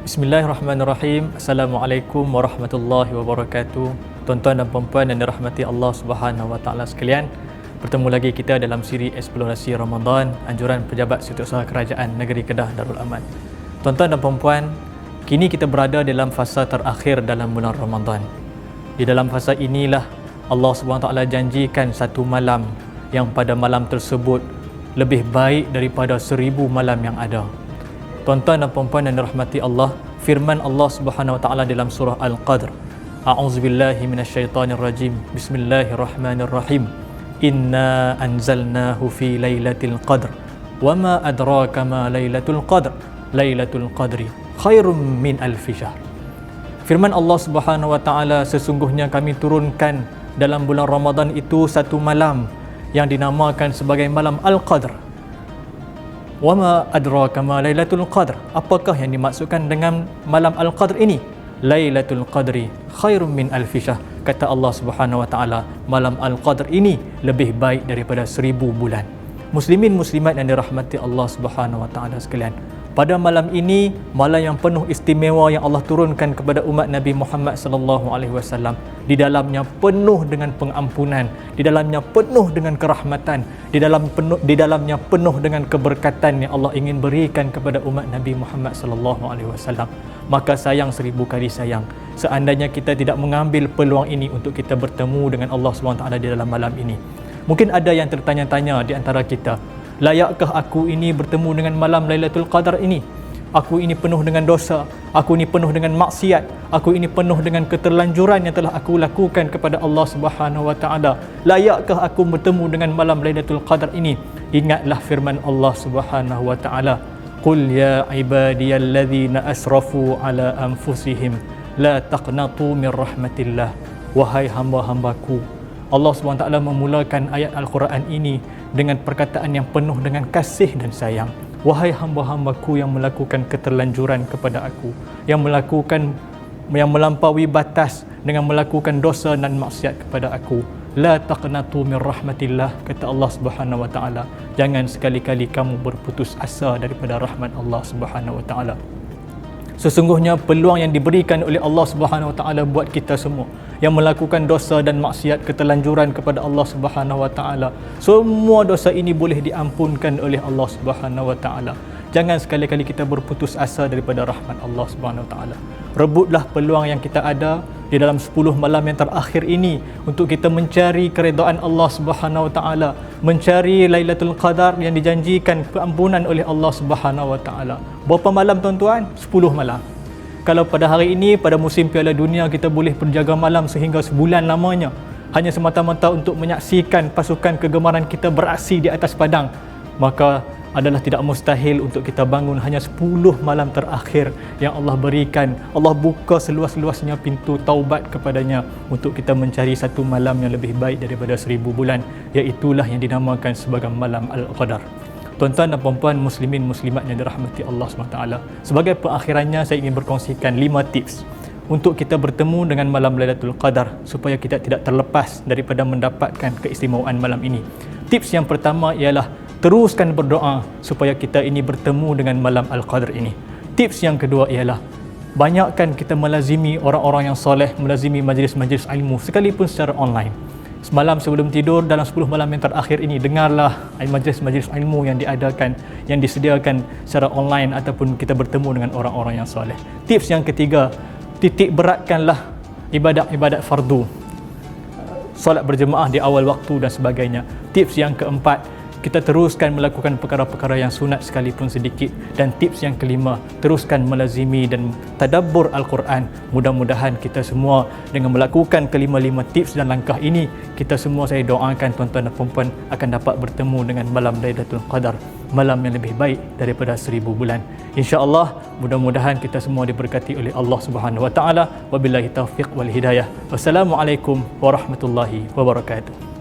Bismillahirrahmanirrahim. Assalamualaikum warahmatullahi wabarakatuh. Tuan-tuan dan puan-puan yang dirahmati Allah Subhanahu wa taala sekalian, bertemu lagi kita dalam siri eksplorasi Ramadan, anjuran pejabat Setiausaha Kerajaan Negeri Kedah Darul Aman. Tuan-tuan dan puan-puan, kini kita berada dalam fasa terakhir dalam bulan Ramadan. Di dalam fasa inilah Allah Subhanahu wa taala janjikan satu malam yang pada malam tersebut lebih baik daripada 1000 malam yang ada. Tuan-tuan dan puan-puan yang dirahmati Allah, firman Allah Subhanahu wa taala dalam surah Al-Qadr. A'udzubillahi minasyaitonirrajim. Bismillahirrahmanirrahim. Inna anzalnahu fi lailatul qadr. Wama adraka ma lailatul qadr. Lailatul qadri khairum min alfi syahr. Firman Allah Subhanahu wa taala, sesungguhnya kami turunkan dalam bulan Ramadan itu satu malam yang dinamakan sebagai malam Al-Qadr. Wama adraka ma lailatul qadr. Apakah yang dimaksudkan dengan malam Al-Qadr ini? Lailatul qadri khairum min alfi syahr. Kata Allah Subhanahu wa taala, malam Al-Qadr ini lebih baik daripada 1000 bulan. Muslimin muslimat yang dirahmati Allah Subhanahu wa taala sekalian, pada malam ini, malam yang penuh istimewa yang Allah turunkan kepada umat Nabi Muhammad sallallahu alaihi wasallam. Di dalamnya penuh dengan pengampunan, di dalamnya penuh dengan kerahmatan, di dalamnya penuh dengan keberkatan yang Allah ingin berikan kepada umat Nabi Muhammad sallallahu alaihi wasallam. Maka sayang 1000 kali sayang seandainya kita tidak mengambil peluang ini untuk kita bertemu dengan Allah Subhanahu wa taala di dalam malam ini. Mungkin ada yang tertanya-tanya di antara kita, layakkah aku ini bertemu dengan malam Lailatul Qadar ini? Aku ini penuh dengan dosa, aku ini penuh dengan maksiat, aku ini penuh dengan keterlanjuran yang telah aku lakukan kepada Allah Subhanahu wa taala. Layakkah aku bertemu dengan malam Lailatul Qadar ini? Ingatlah firman Allah Subhanahu wa taala, "Qul ya ibadiyalladzina asrafu ala anfusihim la taqnatu min rahmatillah." Wahai hamba-hambaku, Allah SWT memulakan ayat Al-Quran ini dengan perkataan yang penuh dengan kasih dan sayang. Wahai hamba-hambaku yang melakukan keterlanjuran kepada aku, yang melampaui batas dengan melakukan dosa dan maksiat kepada aku, la taqnatu min rahmatillah, kata Allah Subhanahu wa taala, jangan sekali-kali kamu berputus asa daripada rahmat Allah Subhanahu wa taala. Sesungguhnya peluang yang diberikan oleh Allah Subhanahu wa taala buat kita semua yang melakukan dosa dan maksiat keterlanjuran kepada Allah Subhanahu wa taala, semua dosa ini boleh diampunkan oleh Allah Subhanahu wa taala. Jangan sekali-kali kita berputus asa daripada rahmat Allah Subhanahu wa taala. Rebutlah peluang yang kita ada di dalam 10 malam yang terakhir ini untuk kita mencari keredaan Allah Subhanahu wa taala, mencari Lailatul Qadar yang dijanjikan keampunan oleh Allah Subhanahu wa taala. Berapa malam tuan-tuan? 10 malam. Kalau pada hari ini, pada musim Piala Dunia, kita boleh berjaga malam sehingga sebulan lamanya hanya semata-mata untuk menyaksikan pasukan kegemaran kita beraksi di atas padang, maka adalah tidak mustahil untuk kita bangun hanya 10 malam terakhir yang Allah berikan. Allah buka seluas-luasnya pintu taubat kepadanya untuk kita mencari satu malam yang lebih baik daripada 1000 bulan, iaitulah yang dinamakan sebagai malam Al-Qadar. Tuan-tuan dan puan-puan, muslimin muslimat yang dirahmati Allah SWT, sebagai perakhirannya saya ingin berkongsikan 5 tips untuk kita bertemu dengan malam Lailatul Qadar supaya kita tidak terlepas daripada mendapatkan keistimewaan malam ini. Tips yang pertama ialah teruskan berdoa supaya kita ini bertemu dengan malam Al-Qadar ini. Tips yang kedua ialah banyakkan kita melazimi orang-orang yang soleh, melazimi majlis-majlis ilmu sekalipun secara online. Semalam sebelum tidur, dalam 10 malam yang terakhir ini, dengarlah majlis-majlis ilmu yang diadakan, yang disediakan secara online ataupun kita bertemu dengan orang-orang yang soleh. Tips yang ketiga, titik beratkanlah ibadat-ibadat fardu, solat berjemaah di awal waktu dan sebagainya. Tips yang keempat, kita teruskan melakukan perkara-perkara yang sunat sekalipun sedikit. Dan tips yang kelima, teruskan melazimi dan tadabbur Al-Quran. Mudah-mudahan kita semua dengan melakukan kelima-lima tips dan langkah ini, kita semua, saya doakan tuan-tuan dan puan-puan akan dapat bertemu dengan malam Lailatul Qadar, malam yang lebih baik daripada 1000 bulan. InsyaAllah, mudah-mudahan kita semua diberkati oleh Allah Subhanahu wa taala. Wabillahi taufiq wal hidayah. Wassalamualaikum warahmatullahi wabarakatuh.